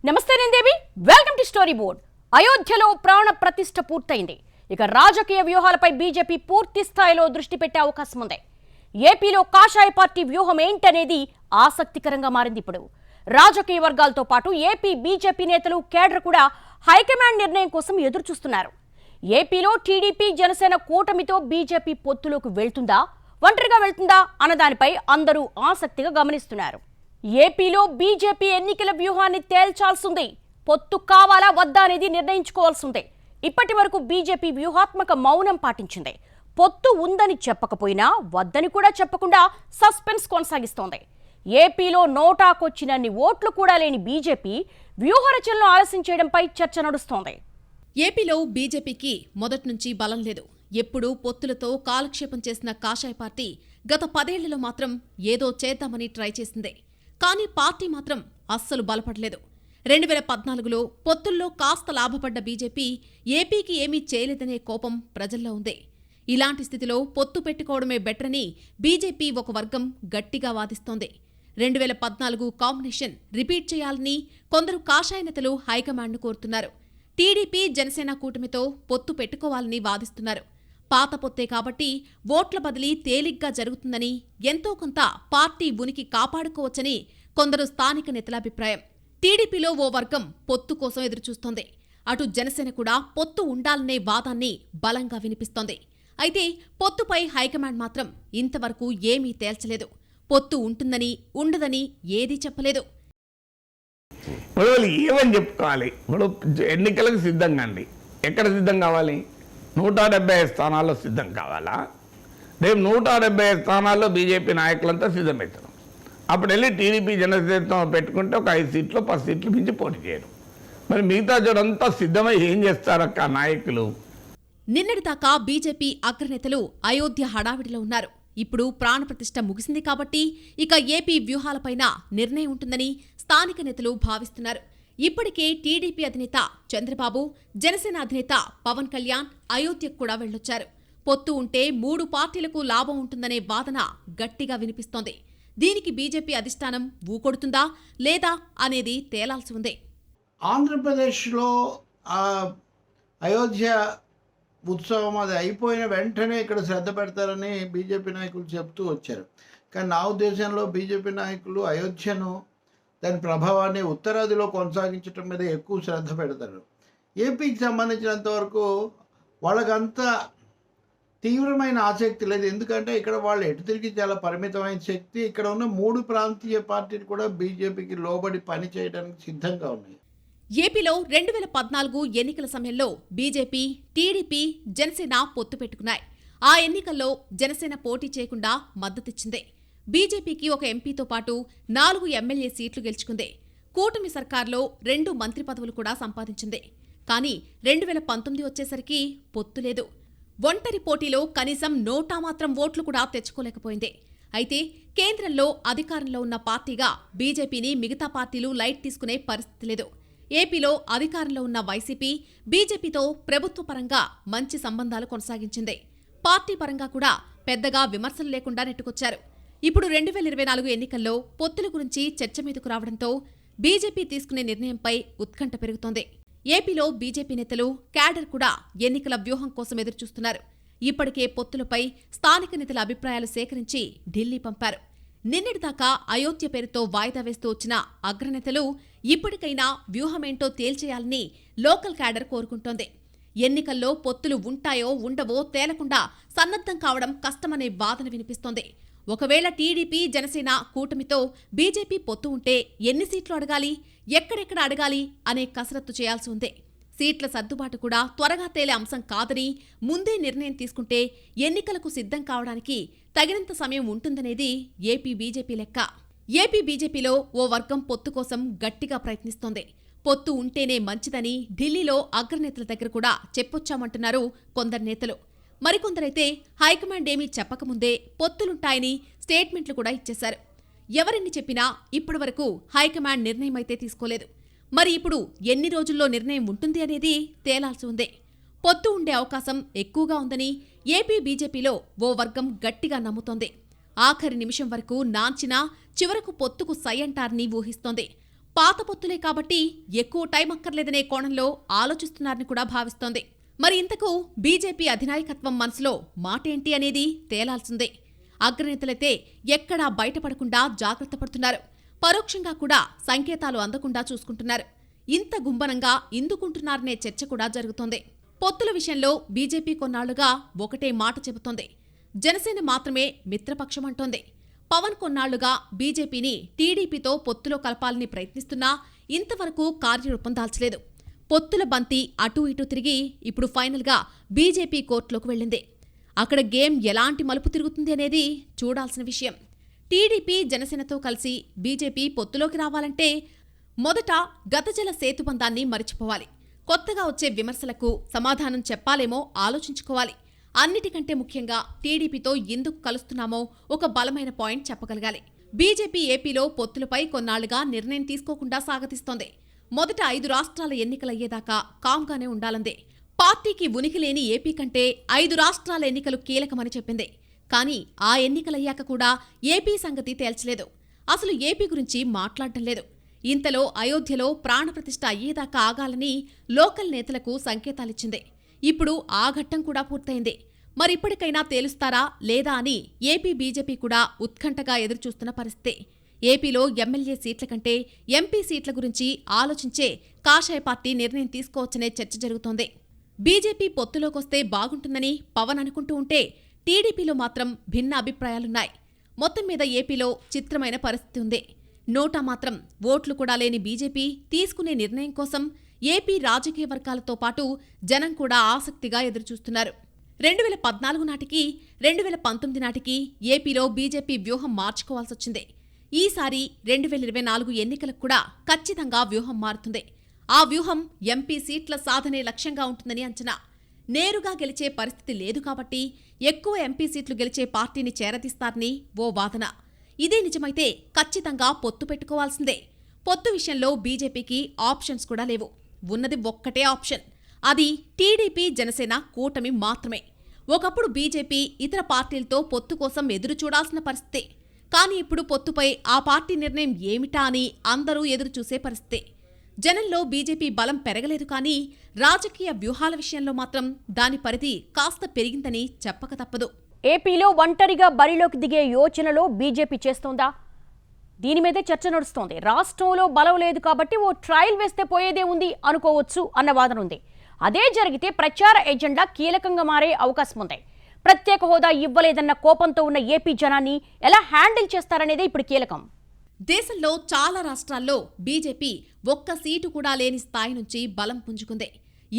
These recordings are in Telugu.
నమస్తే నేను దేవి, వెల్కమ్ టు స్టోరీ బోర్డ్. అయోధ్యలో ప్రాణ ప్రతిష్ఠ పూర్తయింది. ఇక రాజకీయ వ్యూహాలపై బీజేపీ పూర్తి స్థాయిలో దృష్టి పెట్టే అవకాశం ఉంది. ఏపీలో కాషాయ పార్టీ వ్యూహం ఏంటనేది ఆసక్తికరంగా మారింది. ఇప్పుడు రాజకీయ వర్గాలతో పాటు ఏపీ బీజేపీ నేతలు, కేడర్ కూడా హైకమాండ్ నిర్ణయం కోసం ఎదురు చూస్తున్నారు. ఏపీలో టీడీపీ జనసేన కూటమితో బీజేపీ పొత్తులోకి వెళ్తుందా, ఒంటరిగా వెళ్తుందా అన్న దానిపై అందరూ ఆసక్తిగా గమనిస్తున్నారు. ఏపీలో బీజేపీ ఎన్నికల వ్యూహాన్ని తేల్చాల్సింది. పొత్తు కావాలా వద్దా అనేది నిర్ణయించుకోవాల్సిందే. ఇప్పటి వరకు బీజేపీ వ్యూహాత్మక మౌనం పాటించింది. పొత్తు ఉందని చెప్పకపోయినా వద్దని కూడా చెప్పకుండా సస్పెన్స్ కొనసాగిస్తోంది. ఏపీలో నోటాకొచ్చినన్ని ఓట్లు కూడా లేని బీజేపీ వ్యూహరచనలు ఆలస్యం చేయడంపై చర్చ నడుస్తోంది. ఏపీలో బీజేపీకి మొదట్నుంచి బలం లేదు. ఎప్పుడూ పొత్తులతో కాలక్షేపం చేసిన కాషాయ పార్టీ గత 10 ఏళ్లలో మాత్రం ఏదో చేద్దామని ట్రై చేసింది. కానీ పార్టీ మాత్రం అస్సలు బలపడలేదు. 2014లో పొత్తుల్లో కాస్త లాభపడ్డ బీజేపీ ఏపీకి ఏమీ చేయలేదనే కోపం ప్రజల్లో ఉంది. ఇలాంటి స్థితిలో పొత్తు పెట్టుకోవడమే బెటరని బీజేపీ ఒక వర్గం గట్టిగా వాదిస్తోంది. 2014 కాంబినేషన్ రిపీట్ చేయాలని కొందరు కాషాయ నేతలు హైకమాండ్ను కోరుతున్నారు. టీడీపీ జనసేన కూటమితో పొత్తు పెట్టుకోవాలని వాదిస్తున్నారు. పాత పొత్తే కాబట్టి ఓట్ల బదిలీ తేలిగ్గా జరుగుతుందని, ఎంతో కొంత పార్టీ ఉనికి కాపాడుకోవచ్చని కొందరు స్థానిక నేతల అభిప్రాయం. టీడీపీలో ఓ వర్గం పొత్తు కోసం ఎదురుచూస్తోంది. అటు జనసేన కూడా పొత్తు ఉండాలనే వాదాన్ని బలంగా వినిపిస్తోంది. అయితే పొత్తుపై హైకమాండ్ మాత్రం ఇంతవరకు ఏమీ తేల్చలేదు. పొత్తు ఉంటుందని, ఉండదని ఏదీ చెప్పలేదు. ఏమని చెప్పుకోవాలి? ఇప్పుడు ఎన్నికలకు సిద్ధంగా అండి. ఎక్కడ సిద్ధం కావాలి? 175 స్థానాల్లో సిద్ధం కావాలా? రేపు 175 స్థానాల్లో బీజేపీ నాయకులంతా సిద్ధమవుతారు. అప్పుడు వెళ్ళి టీడీపీ జనసేన పెట్టుకుంటే ఒక 5 సీట్లు 10 సీట్లు మించి పోటీ చేయరు. మరి మిగతా జోడంతా సిద్ధమై ఏం చేస్తారక్క నాయకులు? నిన్నటిదాకా బీజేపీ అగ్రనేతలు అయోధ్య హడావిడిలో ఉన్నారు. ఇప్పుడు ప్రాణప్రతిష్ఠ ముగిసింది కాబట్టి ఇక ఏపీ వ్యూహాలపైన నిర్ణయం ఉంటుందని స్థానిక నేతలు భావిస్తున్నారు. ఇప్పటికే టీడీపీ అధినేత చంద్రబాబు, జనసేన అధినేత పవన్ కళ్యాణ్ అయోధ్యకు కూడా వెళ్లొచ్చారు. పొత్తు ఉంటే 3 పార్టీలకు లాభం ఉంటుందనే వాదన గట్టిగా వినిపిస్తోంది. దీనికి బీజేపీ అధిష్టానం ఊకొడుతుందా లేదా అనేది తేలాల్సి ఉంది. ఆంధ్రప్రదేశ్లో అయోధ్య ఉత్సవం అది అయిపోయిన వెంటనే ఇక్కడ శ్రద్ధ పెడతారని బీజేపీ నాయకులు చెప్తూ వచ్చారు. కానీ నా ఉద్దేశంలో బీజేపీ నాయకులు అయోధ్యను, దాని ప్రభావాన్ని ఉత్తరాదిలో కొనసాగించడం మీద ఎక్కువ శ్రద్ధ పెడతారు. ఏపీకి సంబంధించినంత వరకు వాళ్ళకంత తీవ్రమైన ఆసక్తి లేదు. ఎందుకంటే ఇక్కడ వాళ్ళు ఎటు తిరిగి చాలా పరిమితమైన శక్తి. ఇక్కడ ఉన్న 3 ప్రాంతీయ పార్టీలు కూడా బీజేపీకి లోబడి పని చేయడానికి సిద్ధంగా ఉన్నాయి. ఏపీలో 2014 ఎన్నికల సమయంలో బీజేపీ, టీడీపీ, జనసేన పొత్తు పెట్టుకున్నాయి. ఆ ఎన్నికల్లో జనసేన పోటీ చేయకుండా మద్దతిచ్చింది. బీజేపీకి ఒక ఎంపీతో పాటు 4 ఎమ్మెల్యే సీట్లు గెలుచుకుంది. కూటమి సర్కార్లో 2 మంత్రి పదవులు కూడా సంపాదించింది. కానీ 2019 వచ్చేసరికి పొత్తు లేదు. ఒంటరి పోటీలో కనీసం నోటా మాత్రం ఓట్లు కూడా తెచ్చుకోలేకపోయింది. అయితే కేంద్రంలో అధికారంలో ఉన్న పార్టీగా బీజేపీని మిగతా పార్టీలు లైట్ తీసుకునే పరిస్థితి లేదు. ఏపీలో అధికారంలో ఉన్న వైసీపీ బీజేపీతో ప్రభుత్వ పరంగా మంచి సంబంధాలు కొనసాగించింది. పార్టీ పరంగా కూడా పెద్దగా విమర్శలు లేకుండా నెట్టుకొచ్చారు. ఇప్పుడు 2024 ఎన్నికల్లో పొత్తుల గురించి చర్చ మీదకు రావడంతో బీజేపీ తీసుకునే నిర్ణయంపై ఉత్కంఠ పెరుగుతోంది. ఏపీలో బీజేపీ నేతలు, క్యాడర్ కూడా ఎన్నికల వ్యూహం కోసం ఎదురుచూస్తున్నారు. ఇప్పటికే పొత్తులపై స్థానిక నేతల అభిప్రాయాలు సేకరించి ఢిల్లీ పంపారు. నిన్నటిదాకా అయోధ్య పేరుతో వాయిదా వేస్తూ వచ్చిన అగ్రనేతలు ఇప్పటికైనా వ్యూహమేంటో తేల్చేయాలని లోకల్ క్యాడర్ కోరుకుంటోంది. ఎన్నికల్లో పొత్తులు ఉంటాయో ఉండవో తేలకుండా సన్నద్ధం కావడం కష్టమనే వాదన వినిపిస్తోంది. ఒకవేళ టీడీపీ, జనసేన కూటమితో బీజేపీ పొత్తు ఉంటే ఎన్ని సీట్లు అడగాలి, ఎక్కడెక్కడ అడగాలి అనే కసరత్తు చేయాల్సి ఉంది. సీట్ల సర్దుబాటు కూడా త్వరగా తేలే అంశం కాదని ముందే నిర్ణయం తీసుకుంటే ఎన్నికలకు సిద్ధం కావడానికి తగినంత సమయం ఉంటుందనేది ఏపీ బీజేపీ లెక్క. ఏపీ బీజేపీలో ఓ వర్గం పొత్తు కోసం గట్టిగా ప్రయత్నిస్తోంది. పొత్తు ఉంటేనే మంచిదని ఢిల్లీలో అగ్రనేతల దగ్గర కూడా చెప్పొచ్చామంటున్నారు కొందరు నేతలు. మరికొందరైతే హైకమాండ్ ఏమీ చెప్పకముందే పొత్తులుంటాయని స్టేట్మెంట్లు కూడా ఇచ్చేశారు. ఎవరిని చెప్పినా ఇప్పటి వరకు హైకమాండ్ నిర్ణయం అయితే తీసుకోలేదు. మరి ఇప్పుడు ఎన్ని రోజుల్లో నిర్ణయం ఉంటుంది అనేది తేలాల్సి ఉంది. పొత్తు ఉండే అవకాశం ఎక్కువగా ఉందని ఏపీ బీజేపీలో ఓ వర్గం గట్టిగా నమ్ముతోంది. ఆఖరి నిమిషం వరకు నాంచినా చివరకు పొత్తుకు సై అంటారని ఊహిస్తోంది. పాత పొత్తులే కాబట్టి ఎక్కువ టైం అక్కర్లేదనే కోణంలో ఆలోచిస్తున్నారని కూడా భావిస్తోంది. మరి ఇంతకు బీజేపీ అధినాయకత్వం మనసులో మాటేంటి అనేది తేలాల్సిందే. అగ్రనేతలైతే ఎక్కడా బయటపడకుండా జాగ్రత్త పడుతున్నారు. పరోక్షంగా కూడా సంకేతాలు అందకుండా చూసుకుంటున్నారు. ఇంత గుంబనంగా ఇందుకుంటున్నారనే చర్చ కూడా జరుగుతోంది. పొత్తుల విషయంలో బీజేపీ కొన్నాళ్లుగా ఒకటే మాట చెబుతోంది. జనసేన మాత్రమే మిత్రపక్షమంటోంది. పవన్ కొన్నాళ్లుగా బీజేపీని టీడీపీతో పొత్తులో కలపాలని ప్రయత్నిస్తున్నా ఇంతవరకు కార్యరూపం దాల్చలేదు. పొత్తుల బంతి అటూ ఇటూ తిరిగి ఇప్పుడు ఫైనల్గా బీజేపీ కోర్టులోకి వెళ్ళింది. అక్కడ గేమ్ ఎలాంటి మలుపు తిరుగుతుంది అనేది చూడాల్సిన విషయం. టీడీపీ జనసేనతో కలిసి బీజేపీ పొత్తులోకి రావాలంటే మొదట గతజల సేతుబంధాన్ని మరిచిపోవాలి. కొత్తగా వచ్చే విమర్శలకు సమాధానం చెప్పాలేమో ఆలోచించుకోవాలి. అన్నిటికంటే ముఖ్యంగా టీడీపీతో ఎందుకు కలుస్తున్నామో ఒక బలమైన పాయింట్ చెప్పగలగాలి. బీజేపీ ఏపీలో పొత్తులపై కొన్నాళ్లుగా నిర్ణయం తీసుకోకుండా సాగతిస్తోంది. మొదట 5 రాష్ట్రాల ఎన్నికలయ్యేదాకా కామ్గానే ఉండాలందే. పార్టీకి ఉనికి లేని ఏపీ కంటే 5 రాష్ట్రాల ఎన్నికలు కీలకమని చెప్పింది. కానీ ఆ ఎన్నికలయ్యాక కూడా ఏపీ సంగతి తేల్చలేదు. అసలు ఏపీ గురించి మాట్లాడటం లేదు. ఇంతలో అయోధ్యలో ప్రాణప్రతిష్ఠ అయ్యేదాకా ఆగాలని లోకల్ నేతలకు సంకేతాలిచ్చింది. ఇప్పుడు ఆ ఘట్టం కూడా పూర్తయింది. మరిప్పటికైనా తేలుస్తారా లేదా అని ఏపీ బీజేపీ కూడా ఉత్కంఠగా ఎదురుచూస్తున్న పరిస్థితి. ఏపీలో ఎమ్మెల్యే సీట్ల కంటే ఎంపీ సీట్ల గురించి ఆలోచించే కాషాయ పార్టీ నిర్ణయం తీసుకోవచ్చనే చర్చ జరుగుతోంది. బీజేపీ పొత్తులోకొస్తే బాగుంటుందని పవన్ అనుకుంటూ ఉంటే టీడీపీలో మాత్రం భిన్న అభిప్రాయాలున్నాయి. మొత్తం మీద ఏపీలో చిత్రమైన పరిస్థితి ఉంది. నోటా మాత్రం ఓట్లు కూడా లేని బీజేపీ తీసుకునే నిర్ణయం కోసం ఏపీ రాజకీయ వర్గాలతో పాటు జనం కూడా ఆసక్తిగా ఎదురుచూస్తున్నారు. 2014 నాటికి 2019 నాటికి ఏపీలో బీజేపీ వ్యూహం మార్చుకోవాల్సొచ్చింది. ఈసారి 2024 ఎన్నికలకు కూడా ఖచ్చితంగా వ్యూహం మారుతుంది. ఆ వ్యూహం ఎంపీ సీట్ల సాధనే లక్ష్యంగా ఉంటుందని అంచనా. నేరుగా గెలిచే పరిస్థితి లేదు కాబట్టి ఎక్కువ ఎంపీ సీట్లు గెలిచే పార్టీని చేరదీస్తారని ఓ వాదన. ఇదే నిజమైతే ఖచ్చితంగా పొత్తు పెట్టుకోవాల్సిందే. పొత్తు విషయంలో బీజేపీకి ఆప్షన్స్ కూడా లేవు. ఉన్నది ఒక్కటే ఆప్షన్. అది టీడీపీ జనసేన కూటమి మాత్రమే. ఒకప్పుడు బీజేపీ ఇతర పార్టీలతో పొత్తు కోసం ఎదురు చూడాల్సిన పరిస్థితి. కానీ ఇప్పుడు పొత్తుపై ఆ పార్టీ నిర్ణయం ఏమిటా అని అందరూ ఎదురు చూసే పరిస్థితి. జనంలో బీజేపీ బలం పెరగలేదు కానీ రాజకీయ వ్యూహాల విషయంలో మాత్రం దాని పరిధి కాస్త పెరిగిందని చెప్పక తప్పదు. ఏపీలో ఒంటరిగా బరిలోకి దిగే యోచనలో బీజేపీ చేస్తోందా? దీని మీదే చర్చ నడుస్తోంది. రాష్ట్రంలో బలం లేదు కాబట్టి ఓ ట్రయల్ వేస్తే పోయేదే ఉంది అనుకోవచ్చు అన్న వాదన ఉంది. అదే జరిగితే ప్రచార ఎజెండా కీలకంగా మారే అవకాశం ఉంది. ప్రత్యేక హోదా ఇవ్వలేదన్న కోపంతో ఉన్న ఏపీ జనాన్ని ఎలా హ్యాండిల్ చేస్తారనేదే ఇప్పుడు కీలకం. దేశంలో చాలా రాష్ట్రాల్లో బీజేపీ ఒక్క సీటు కూడా లేని స్థాయి నుంచి బలం పుంజుకుంది.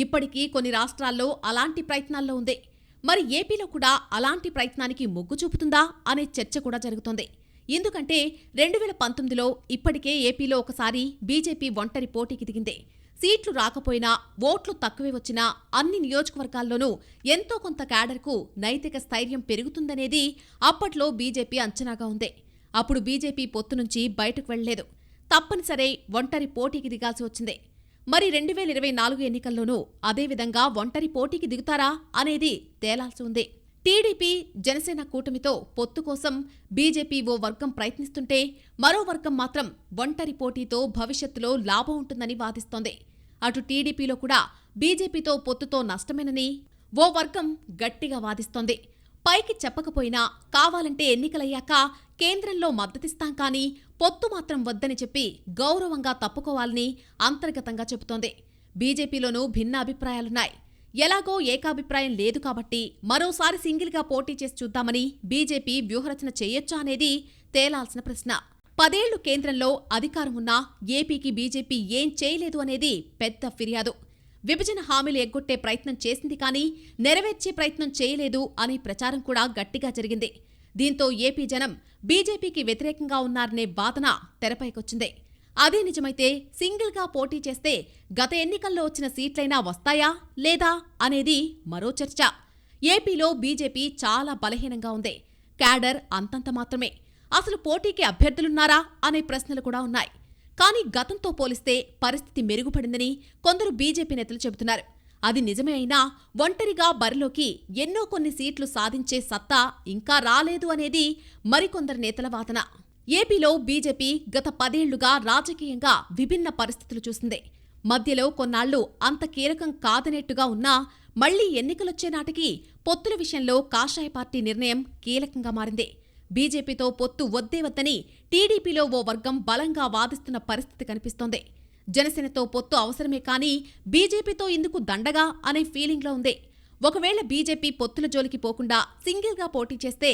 ఇప్పటికీ కొన్ని రాష్ట్రాల్లో అలాంటి ప్రయత్నాల్లో ఉంది. మరి ఏపీలో కూడా అలాంటి ప్రయత్నానికి మొగ్గు చూపుతుందా అనే చర్చ కూడా జరుగుతోంది. ఎందుకంటే 2019లో ఇప్పటికే ఏపీలో ఒకసారి బీజేపీ ఒంటరి పోటీకి దిగింది. సీట్లు రాకపోయినా ఓట్లు తక్కువే వచ్చినా అన్ని నియోజకవర్గాల్లోనూ ఎంతో కొంత క్యాడర్కు నైతిక స్థైర్యం పెరుగుతుందనేది అప్పట్లో బీజేపీ అంచనాగా ఉంది. అప్పుడు బీజేపీ పొత్తు నుంచి బయటకు వెళ్లలేదు. తప్పనిసరి ఒంటరి పోటీకి దిగాల్సి వచ్చింది. మరి 2024 ఎన్నికల్లోనూ అదేవిధంగా ఒంటరి పోటీకి దిగుతారా అనేది తేలాల్సి ఉంది. టీడీపీ జనసేన కూటమితో పొత్తు కోసం బీజేపీ ఓ వర్గం ప్రయత్నిస్తుంటే మరో వర్గం మాత్రం ఒంటరి పోటీతో భవిష్యత్తులో లాభం ఉంటుందని వాదిస్తోంది. అటు టీడీపీలో కూడా బీజేపీతో పొత్తుతో నష్టమేనని ఓ వర్గం గట్టిగా వాదిస్తోంది. పైకి చెప్పకపోయినా కావాలంటే ఎన్నికలయ్యాక కేంద్రంలో మద్దతిస్తాం కానీ పొత్తు మాత్రం వద్దని చెప్పి గౌరవంగా తప్పుకోవాలని అంతర్గతంగా చెబుతోంది. బీజేపీలోనూ భిన్న అభిప్రాయాలున్నాయి. ఎలాగో ఏకాభిప్రాయం లేదు కాబట్టి మరోసారి సింగిల్గా పోటీ చేసి చూద్దామని బీజేపీ వ్యూహరచన చేయొచ్చా అనేది తేలాల్సిన ప్రశ్న. 10 ఏళ్లు కేంద్రంలో అధికారం ఉన్నా ఏపీకి బీజేపీ ఏం చేయలేదు అనేది పెద్ద ఫిర్యాదు. విభజన హామీలు ఎగ్గొట్టే ప్రయత్నం చేసింది కానీ నెరవేర్చే ప్రయత్నం చేయలేదు అనే ప్రచారం కూడా గట్టిగా జరిగింది. దీంతో ఏపీ జనం బీజేపీకి వ్యతిరేకంగా ఉన్నారనే వాదన తెరపైకొచ్చింది. అదే నిజమైతే సింగిల్గా పోటీ చేస్తే గత ఎన్నికల్లో వచ్చిన సీట్లైనా వస్తాయా లేదా అనేది మరో చర్చ. ఏపీలో బీజేపీ చాలా బలహీనంగా ఉంది. క్యాడర్ అంతంత మాత్రమే. అసలు పోటీకి అభ్యర్థులున్నారా అనే ప్రశ్నలు కూడా ఉన్నాయి. కానీ గతంతో పోలిస్తే పరిస్థితి మెరుగుపడిందని కొందరు బీజేపీ నేతలు చెబుతున్నారు. అది నిజమే అయినా ఒంటరిగా బరిలోకి ఎన్నో కొన్ని సీట్లు సాధించే సత్తా ఇంకా రాలేదు అనేది మరికొందరు నేతల వాదన. ఏపీలో బీజేపీ గత 10 ఏళ్లుగా రాజకీయంగా విభిన్న పరిస్థితులు చూసింది. మధ్యలో కొన్నాళ్లు అంత కీలకం కాదనేట్టుగా ఉన్నా మళ్లీ ఎన్నికలొచ్చే నాటికి పొత్తుల విషయంలో కాషాయ పార్టీ నిర్ణయం కీలకంగా మారింది. బీజేపీతో పొత్తు వద్దే వద్దని టీడీపీలో ఓ వర్గం బలంగా వాదిస్తున్న పరిస్థితి కనిపిస్తోంది. జనసేనతో పొత్తు అవసరమే కానీ బీజేపీతో ఇందుకు దండగా అనే ఫీలింగ్లో ఉంది. ఒకవేళ బీజేపీ పొత్తుల జోలికి పోకుండా సింగిల్గా పోటీ చేస్తే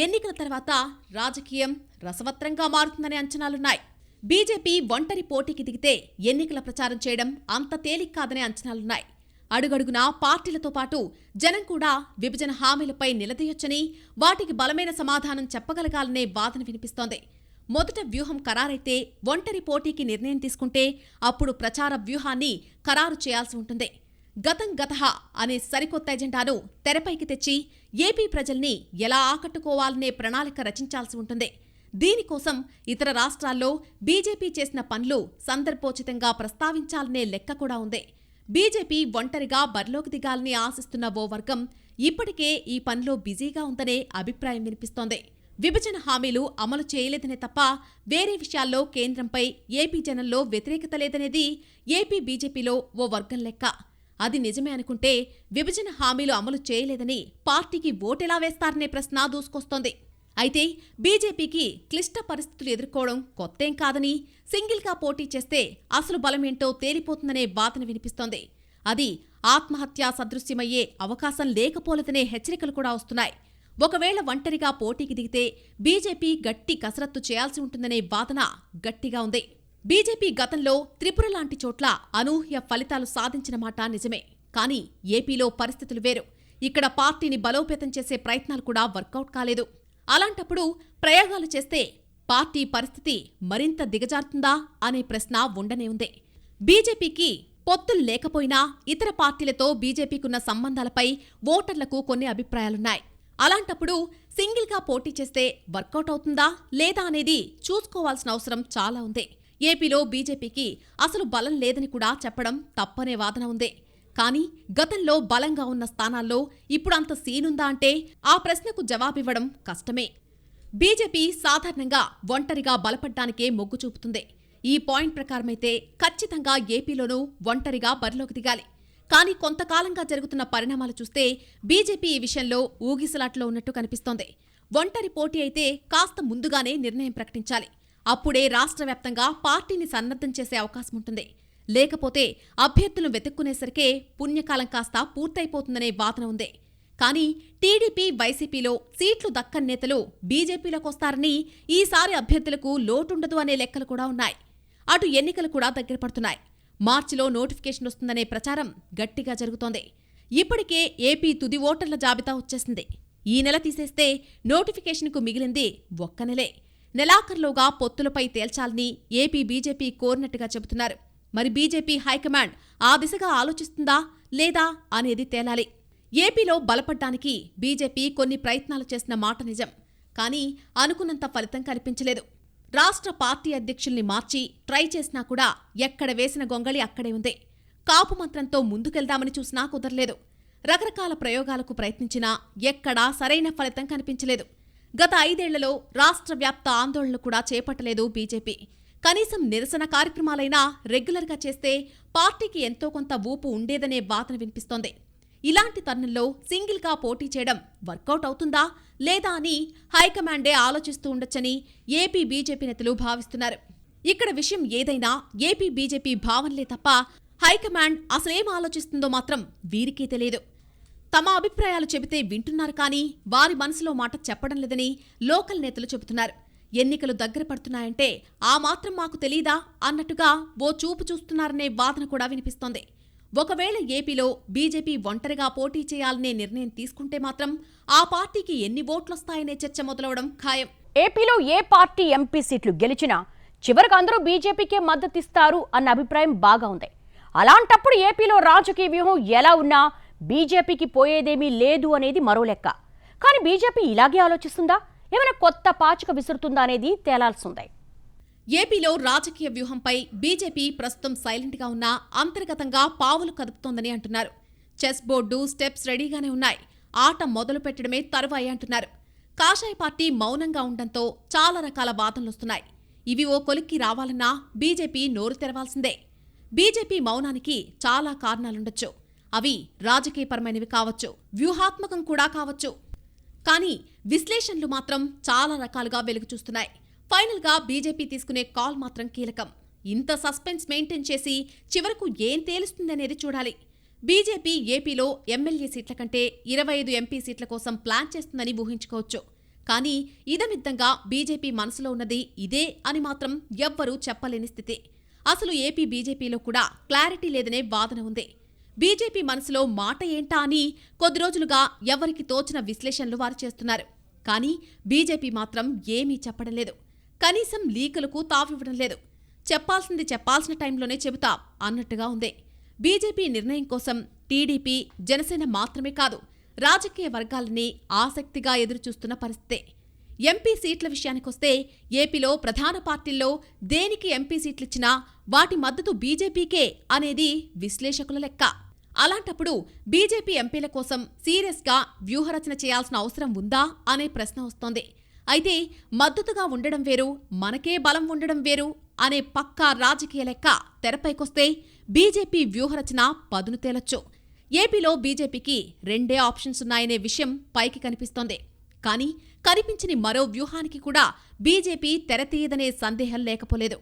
ఎన్నికల తర్వాత రాజకీయం రసవత్రంగా మారుతుందనే అంచనాలున్నాయి. బీజేపీ ఒంటరి పోటీకి దిగితే ఎన్నికల ప్రచారం చేయడం అంత తేలిక కాదనే అంచనాలున్నాయి. అడుగడుగునా పార్టీలతో పాటు జనం కూడా విభజన హామీలపై నిలదీయొచ్చని, వాటికి బలమైన సమాధానం చెప్పగలగాలనే వాదన వినిపిస్తోంది. మొదట వ్యూహం ఖరారైతే ఒంటరి పోటీకి నిర్ణయం తీసుకుంటే అప్పుడు ప్రచార వ్యూహాన్ని ఖరారు చేయాల్సి ఉంటుంది. గతం గతహ అనే సరికొత్త ఎజెండాను తెరపైకి తెచ్చి ఏపీ ప్రజల్ని ఎలా ఆకట్టుకోవాలనే ప్రణాళిక రచించాల్సి ఉంటుంది. దీనికోసం ఇతర రాష్ట్రాల్లో బీజేపీ చేసిన పనులు సందర్భోచితంగా ప్రస్తావించాలనే లెక్క కూడా ఉంది. బీజేపీ ఒంటరిగా బరిలోకి దిగాలని ఆశిస్తున్న ఓ వర్గం ఇప్పటికే ఈ పనిలో బిజీగా ఉందనే అభిప్రాయం వినిపిస్తోంది. విభజన హామీలు అమలు చేయలేదనే తప్ప వేరే విషయాల్లో కేంద్రంపై ఏపీ జనంలో వ్యతిరేకత లేదనేది ఏపీ బీజేపీలో ఓ వర్గం లెక్క. అది నిజమే అనుకుంటే విభజన హామీలు అమలు చేయలేదని పార్టీకి ఓటెలా వేస్తారనే ప్రశ్న దూసుకొస్తోంది. అయితే బీజేపీకి క్లిష్ట పరిస్థితులు ఎదుర్కోవడం కొత్తేం కాదని, సింగిల్గా పోటీ చేస్తే అసలు బలమేంటో తేలిపోతుందనే వాదన వినిపిస్తోంది. అది ఆత్మహత్యా సదృశ్యమయ్యే అవకాశం లేకపోలేదనే హెచ్చరికలు కూడా వస్తున్నాయి. ఒకవేళ ఒంటరిగా పోటీకి దిగితే బీజేపీ గట్టి కసరత్తు చేయాల్సి ఉంటుందనే వాదన గట్టిగా ఉంది. బీజేపీ గతంలో త్రిపుర లాంటి చోట్ల అనూహ్య ఫలితాలు సాధించిన మాట నిజమే. కానీ ఏపీలో పరిస్థితులు వేరు. ఇక్కడ పార్టీని బలోపేతం చేసే ప్రయత్నాలు కూడా వర్కౌట్ కాలేదు. అలాంటప్పుడు ప్రయోగాలు చేస్తే పార్టీ పరిస్థితి మరింత దిగజారుతుందా అనే ప్రశ్న ఉండనే ఉంది. బీజేపీకి పొత్తులు లేకపోయినా ఇతర పార్టీలతో బీజేపీకున్న సంబంధాలపై ఓటర్లకు కొన్ని అభిప్రాయాలున్నాయి. అలాంటప్పుడు సింగిల్గా పోటీ చేస్తే వర్కౌట్ అవుతుందా లేదా అనేది చూసుకోవాల్సిన అవసరం చాలా ఉంది. ఏపీలో బీజేపీకి అసలు బలం లేదని కూడా చెప్పడం తప్పనే వాదన ఉంది. కానీ గతంలో బలంగా ఉన్న స్థానాల్లో ఇప్పుడు అంత సీనుందా అంటే ఆ ప్రశ్నకు జవాబివ్వడం కష్టమే. బీజేపీ సాధారణంగా ఒంటరిగా బలపడ్డానికే మొగ్గు చూపుతుంది. ఈ పాయింట్ ప్రకారమైతే ఖచ్చితంగా ఏపీలోనూ ఒంటరిగా బరిలోకి దిగాలి. కానీ కొంతకాలంగా జరుగుతున్న పరిణామాలు చూస్తే బీజేపీ ఈ విషయంలో ఊగిసలాట్లో ఉన్నట్టు కనిపిస్తోంది. ఒంటరి పోటీ అయితే కాస్త ముందుగానే నిర్ణయం ప్రకటించాలి. అప్పుడే రాష్ట్ర వ్యాప్తంగా పార్టీని సన్నద్ధం చేసే అవకాశం ఉంటుంది. లేకపోతే అభ్యర్థులను వెతుక్కునేసరికే పుణ్యకాలం కాస్త పూర్తయిపోతుందనే వాదన ఉంది. కానీ టీడీపీ, వైసీపీలో సీట్లు దక్కని నేతలు బీజేపీలోకొస్తారని, ఈసారి అభ్యర్థులకు లోటుండదు అనే లెక్కలు కూడా ఉన్నాయి. అటు ఎన్నికలు కూడా దగ్గర పడుతున్నాయి. మార్చిలో నోటిఫికేషన్ వస్తుందనే ప్రచారం గట్టిగా జరుగుతోంది. ఇప్పటికే ఏపీ తుది ఓటర్ల జాబితా వచ్చేసింది. ఈ నెల తీసేస్తే నోటిఫికేషన్కు మిగిలింది ఒక్క నెలే. నెలాఖరులోగా పొత్తులపై తేల్చాలని ఏపీ బీజేపీ కోరినట్టుగా చెబుతున్నారు. మరి బీజేపీ హైకమాండ్ ఆ దిశగా ఆలోచిస్తుందా లేదా అనేది తేలాలి. ఏపీలో బలపడ్డానికి బీజేపీ కొన్ని ప్రయత్నాలు చేసిన మాట నిజం. కానీ అనుకున్నంత ఫలితం కనిపించలేదు. రాష్ట్ర పార్టీ అధ్యక్షుల్ని మార్చి ట్రై చేసినా కూడా ఎక్కడ వేసిన గొంగళి అక్కడే ఉంది. కాపు మంత్రంతో ముందుకెళ్దామని చూసినా కుదరలేదు. రకరకాల ప్రయోగాలకు ప్రయత్నించినా ఎక్కడా సరైన ఫలితం కనిపించలేదు. గత 5 ఏళ్లలో రాష్ట్ర వ్యాప్త ఆందోళనలు కూడా చేపట్టలేదు బీజేపీ. కనీసం నిరసన కార్యక్రమాలైనా రెగ్యులర్గా చేస్తే పార్టీకి ఎంతో కొంత ఊపు ఉండేదనే వాదన వినిపిస్తోంది. ఇలాంటి తరుణంలో సింగిల్గా పోటీ చేయడం వర్కౌట్ అవుతుందా లేదా అని హైకమాండే ఆలోచిస్తూ ఉండొచ్చని ఏపీ బీజేపీ నేతలు భావిస్తున్నారు. ఇక్కడ విషయం ఏదైనా ఏపీ బీజేపీ భావనలే తప్ప హైకమాండ్ అసలేం ఆలోచిస్తుందో మాత్రం వీరికీ తెలియదు. తమ అభిప్రాయాలు చెబితే వింటున్నారు కానీ వారి మనసులో మాట చెప్పడం లేదని లోకల్ నేతలు చెబుతున్నారు. ఎన్నికలు దగ్గర పడుతున్నాయంటే ఆ మాత్రం మాకు తెలీదా అన్నట్టుగా ఓ చూపు చూస్తున్నారనే వాదన కూడా వినిపిస్తోంది. ఒకవేళ ఏపీలో బీజేపీ ఒంటరిగా పోటీ చేయాలనే నిర్ణయం తీసుకుంటే మాత్రం ఆ పార్టీకి ఎన్ని ఓట్లొస్తాయనే చర్చ మొదలవడం ఖాయం. ఏపీలో ఏ పార్టీ ఎంపీ సీట్లు గెలిచినా చివరికి అందరూ బీజేపీకే మద్దతిస్తారు అన్న అభిప్రాయం బాగా ఉంది. అలాంటప్పుడు ఏపీలో రాజకీయ వ్యూహం ఎలా ఉన్నా బీజేపీకి పోయేదేమీ లేదు అనేది మరో లెక్క. కానీ బీజేపీ ఇలాగే ఆలోచిస్తుందా, ఏమైనా కొత్త పాచిక విసురుతుందా అనేది తేలాల్సిందే. ఏపీలో రాజకీయ వ్యూహంపై బీజేపీ ప్రస్తుతం సైలెంట్గా ఉన్నా అంతర్గతంగా పావులు కదుపుతోందని అంటున్నారు. చెస్ బోర్డు, స్టెప్స్ రెడీగానే ఉన్నాయి. ఆట మొదలు పెట్టడమే తరువాయి అంటున్నారు. కాషాయ పార్టీ మౌనంగా ఉండడంతో చాలా రకాల వాదనలొస్తున్నాయి. ఇవి ఓ కొలిక్కి రావాలన్నా బీజేపీ నోరు తెరవాల్సిందే. బీజేపీ మౌనానికి చాలా కారణాలుండొచ్చు. అవి రాజకీయపరమైనవి కావచ్చు, వ్యూహాత్మకం కూడా కావచ్చు. కానీ విశ్లేషణలు మాత్రం చాలా రకాలుగా వెలుగుచూస్తున్నాయి. ఫైనల్గా బీజేపీ తీసుకునే కాల్ మాత్రం కీలకం. ఇంత సస్పెన్స్ మెయింటైన్ చేసి చివరకు ఏం తేలుస్తుందనేది చూడాలి. బీజేపీ ఏపీలో ఎమ్మెల్యే సీట్ల కంటే 25 ఎంపీ సీట్ల కోసం ప్లాన్ చేస్తుందని ఊహించుకోవచ్చు. కానీ ఇదమిద్దంగా బీజేపీ మనసులో ఉన్నది ఇదే అని మాత్రం ఎవ్వరూ చెప్పలేని స్థితి. అసలు ఏపీ బీజేపీలో కూడా క్లారిటీ లేదనే వాదన ఉంది. బీజేపీ మనసులో మాట ఏంటా అని కొద్ది రోజులుగా ఎవరికి తోచిన విశ్లేషణలు వారు చేస్తున్నారు. కానీ బీజేపీ మాత్రం ఏమీ చెప్పడం లేదు. కనీసం లీకులకు తావివ్వడం లేదు. చెప్పాల్సింది చెప్పాల్సిన టైంలోనే చెబుతా అన్నట్టుగా ఉంది. బీజేపీ నిర్ణయం కోసం టీడీపీ, జనసేన మాత్రమే కాదు, రాజకీయ వర్గాలని ఆసక్తిగా ఎదురుచూస్తున్న పరిస్థితే. ఎంపీ సీట్ల విషయానికొస్తే ఏపీలో ప్రధాన పార్టీల్లో దేనికి ఎంపీ సీట్లిచ్చినా వాటి మద్దతు బీజేపీకే అనేది విశ్లేషకుల లెక్క. అలాంటప్పుడు బీజేపీ ఎంపీల కోసం సీరియస్గా వ్యూహరచన చేయాల్సిన అవసరం ఉందా అనే ప్రశ్న వస్తోంది. అయితే మద్దతుగా ఉండడం వేరు, మనకే బలం ఉండడం వేరు అనే పక్కా రాజకీయ లెక్క తెరపైకొస్తే బీజేపీ వ్యూహరచన పదును తేలొచ్చు. ఏపీలో బీజేపీకి 2 ఆప్షన్స్ ఉన్నాయనే విషయం పైకి కనిపిస్తోంది. కానీ కనిపించని మరో వ్యూహానికి కూడా బీజేపీ తెరతీయదనే సందేహం లేకపోలేదు.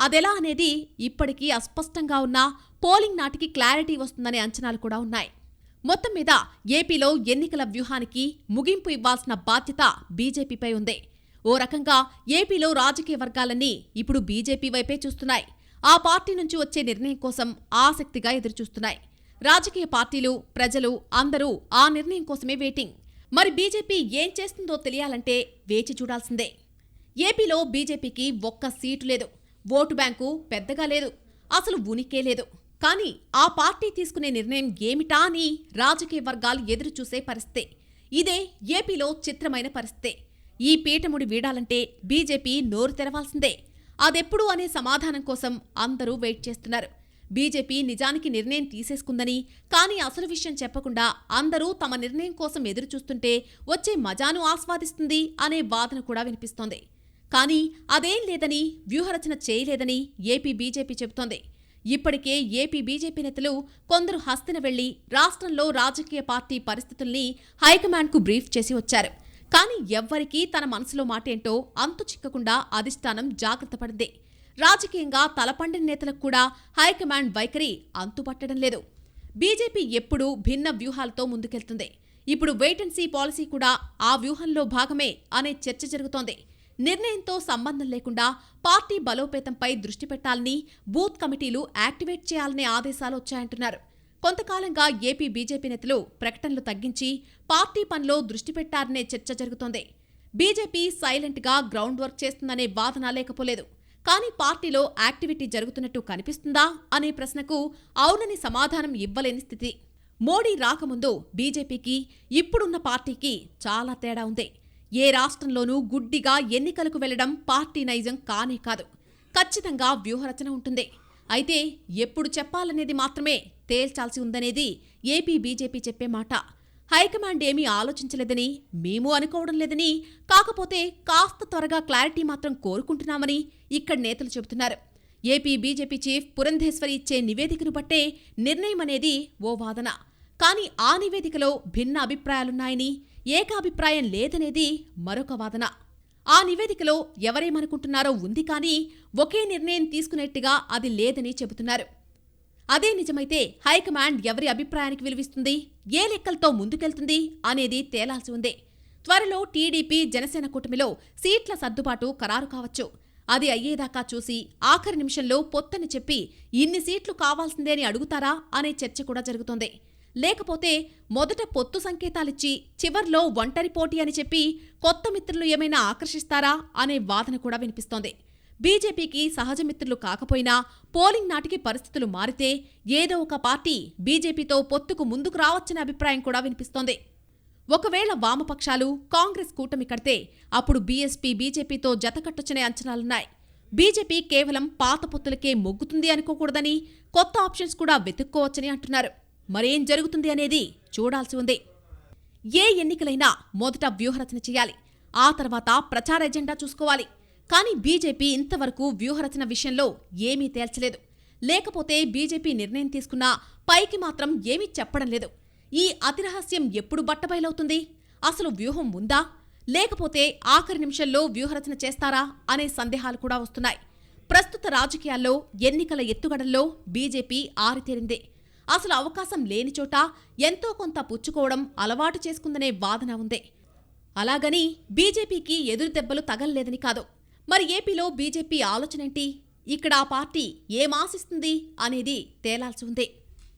అదెలా అనేది ఇప్పటికీ అస్పష్టంగా ఉన్నా పోలింగ్ నాటికి క్లారిటీ వస్తుందనే అంచనాలు కూడా ఉన్నాయి. మొత్తం మీద ఏపీలో ఎన్నికల వ్యూహానికి ముగింపు ఇవ్వాల్సిన బాధ్యత బీజేపీపై ఉంది. ఓ రకంగా ఏపీలో రాజకీయ వర్గాలన్నీ ఇప్పుడు బీజేపీ వైపే చూస్తున్నాయి. ఆ పార్టీ నుంచి వచ్చే నిర్ణయం కోసం ఆసక్తిగా ఎదురుచూస్తున్నాయి. రాజకీయ పార్టీలు, ప్రజలు అందరూ ఆ నిర్ణయం కోసమే వెయిటింగ్. మరి బీజేపీ ఏం చేస్తుందో తెలియాలంటే వేచి చూడాల్సిందే. ఏపీలో బీజేపీకి ఒక్క సీటు లేదు, ఓటు బ్యాంకు పెద్దగా లేదు, అసలు ఉనికే లేదు. కానీ ఆ పార్టీ తీసుకునే నిర్ణయం ఏమిటా అని రాజకీయ వర్గాలు ఎదురుచూసే పరిస్థితే. ఇదే ఏపీలో చిత్రమైన పరిస్థితే. ఈ పీఠముడి వీడాలంటే బీజేపీ నోరు తెరవాల్సిందే. అదెప్పుడు అనే సమాధానం కోసం అందరూ వెయిట్ చేస్తున్నారు. బీజేపీ నిజానికి నిర్ణయం తీసేసుకుందని, కానీ అసలు విషయం చెప్పకుండా అందరూ తమ నిర్ణయం కోసం ఎదురుచూస్తుంటే వచ్చే మజాను ఆస్వాదిస్తుంది అనే వాదన కూడా వినిపిస్తోంది. కానీ అదేం లేదని, వ్యూహరచన చేయలేదని ఏపీ బీజేపీ చెబుతోంది. ఇప్పటికే ఏపీ బీజేపీ నేతలు కొందరు హస్తిన వెళ్లి రాష్ట్రంలో రాజకీయ పార్టీ పరిస్థితుల్ని హైకమాండ్కు బ్రీఫ్ చేసి వచ్చారు. కానీ ఎవ్వరికీ తన మనసులో మాటేంటో అంతు చిక్కకుండా అధిష్టానం జాగ్రత్త పడింది. రాజకీయంగా తలపండిన నేతలకు కూడా హైకమాండ్ వైఖరి అంతుపట్టడం లేదు. బీజేపీ ఎప్పుడూ భిన్న వ్యూహాలతో ముందుకెళ్తుంది. ఇప్పుడు వెయిట్ అండ్ సీ పాలసీ కూడా ఆ వ్యూహంలో భాగమే అనే చర్చ జరుగుతోంది. నిర్ణయంతో సంబంధం లేకుండా పార్టీ బలోపేతంపై దృష్టి పెట్టాలని, బూత్ కమిటీలు యాక్టివేట్ చేయాలనే ఆదేశాలు వచ్చాయంటున్నారు. కొంతకాలంగా ఏపీ బీజేపీ నేతలు ప్రకటనలు తగ్గించి పార్టీ పనిలో దృష్టి పెట్టారనే చర్చ జరుగుతోంది. బీజేపీ సైలెంట్గా గ్రౌండ్ వర్క్ చేస్తుందనే వాదన లేకపోలేదు. కానీ పార్టీలో యాక్టివిటీ జరుగుతున్నట్టు కనిపిస్తుందా అనే ప్రశ్నకు అవునని సమాధానం ఇవ్వలేని స్థితి. మోడీ రాకముందు బీజేపీకి, ఇప్పుడున్న పార్టీకి చాలా తేడా ఉంది. ఏ రాష్ట్రంలోనూ గుడ్డిగా ఎన్నికలకు వెళ్లడం పార్టీ నైజం కానే కాదు. ఖచ్చితంగా వ్యూహరచన ఉంటుంది. అయితే ఎప్పుడు చెప్పాలనేది మాత్రమే తేల్చాల్సి ఉందనేది ఏపీ బీజేపీ చెప్పే మాట. హైకమాండ్ ఏమీ ఆలోచించలేదని, మేము అనుకోవడం లేదని, కాకపోతే కాస్త త్వరగా క్లారిటీ మాత్రం కోరుకుంటున్నామని ఇక్కడి నేతలు చెబుతున్నారు. ఏపీ బీజేపీ చీఫ్ పురంధేశ్వరి ఇచ్చే నివేదికను బట్టే నిర్ణయం అనేది ఓ వాదన. కానీ ఆ నివేదికలో భిన్న అభిప్రాయాలున్నాయని, ఏకాభిప్రాయం లేదనేది మరొక వాదన. ఆ నివేదికలో ఎవరేమనుకుంటున్నారో ఉంది, కానీ ఒకే నిర్ణయం తీసుకునేట్టుగా అది లేదని చెబుతున్నారు. అదే నిజమైతే హైకమాండ్ ఎవరి అభిప్రాయానికి విలువిస్తుంది, ఏ లెక్కలతో ముందుకెళ్తుంది అనేది తేలాల్సి ఉంది. త్వరలో టీడీపీ, జనసేన కూటమిలో సీట్ల సర్దుబాటు ఖరారు కావచ్చు. అది అయ్యేదాకా చూసి ఆఖరి నిమిషంలో పొత్తని చెప్పి ఇన్ని సీట్లు కావాల్సిందే అని అడుగుతారా అనే చర్చ కూడా జరుగుతోంది. లేకపోతే మొదట పొత్తు సంకేతాలిచ్చి చివర్లో ఒంటరి పోటీ అని చెప్పి కొత్త మిత్రులు ఏమైనా ఆకర్షిస్తారా అనే వాదన కూడా వినిపిస్తోంది. బీజేపీకి సహజ మిత్రులు కాకపోయినా పోలింగ్ నాటికి పరిస్థితులు మారితే ఏదో ఒక పార్టీ బీజేపీతో పొత్తుకు ముందుకు రావచ్చనే అభిప్రాయం కూడా వినిపిస్తోంది. ఒకవేళ వామపక్షాలు, కాంగ్రెస్ కూటమి కడితే అప్పుడు బీఎస్పీ బీజేపీతో జతకట్టొచ్చనే అంచనాలున్నాయి. బీజేపీ కేవలం పాత పొత్తులకే మొగ్గుతుంది అనుకోకూడదని, కొత్త ఆప్షన్స్ కూడా వెతుక్కోవచ్చని అంటున్నారు. మరేం జరుగుతుంది అనేది చూడాల్సి ఉంది. ఏ ఎన్నికలైనా మొదట వ్యూహరచన చేయాలి. ఆ తర్వాత ప్రచార ఎజెండా చూసుకోవాలి. కానీ బీజేపీ ఇంతవరకు వ్యూహరచన విషయంలో ఏమీ తేల్చలేదు. లేకపోతే బీజేపీ నిర్ణయం తీసుకున్నా పైకి మాత్రం ఏమీ చెప్పడం లేదు. ఈ అతిరహస్యం ఎప్పుడు బట్టబయలవుతుంది? అసలు వ్యూహం ఉందా, లేకపోతే ఆఖరి నిమిషంలో వ్యూహరచన చేస్తారా అనే సందేహాలు కూడా వస్తున్నాయి. ప్రస్తుత రాజకీయాల్లో ఎన్నికల ఎత్తుగడల్లో బీజేపీ ఆరితేరిందే. అసలు అవకాశం లేని చోట ఎంతో కొంత పుచ్చుకోవడం అలవాటు చేసుకుందనే వాదన ఉంది. అలాగని బీజేపీకి ఎదురు దెబ్బలు తగల్లేదని కాదు. మరి ఏపీలో బీజేపీ ఆలోచనేంటి? ఇక్కడ ఆ పార్టీ ఏమాశిస్తుంది అనేది తేలాల్సి ఉంది.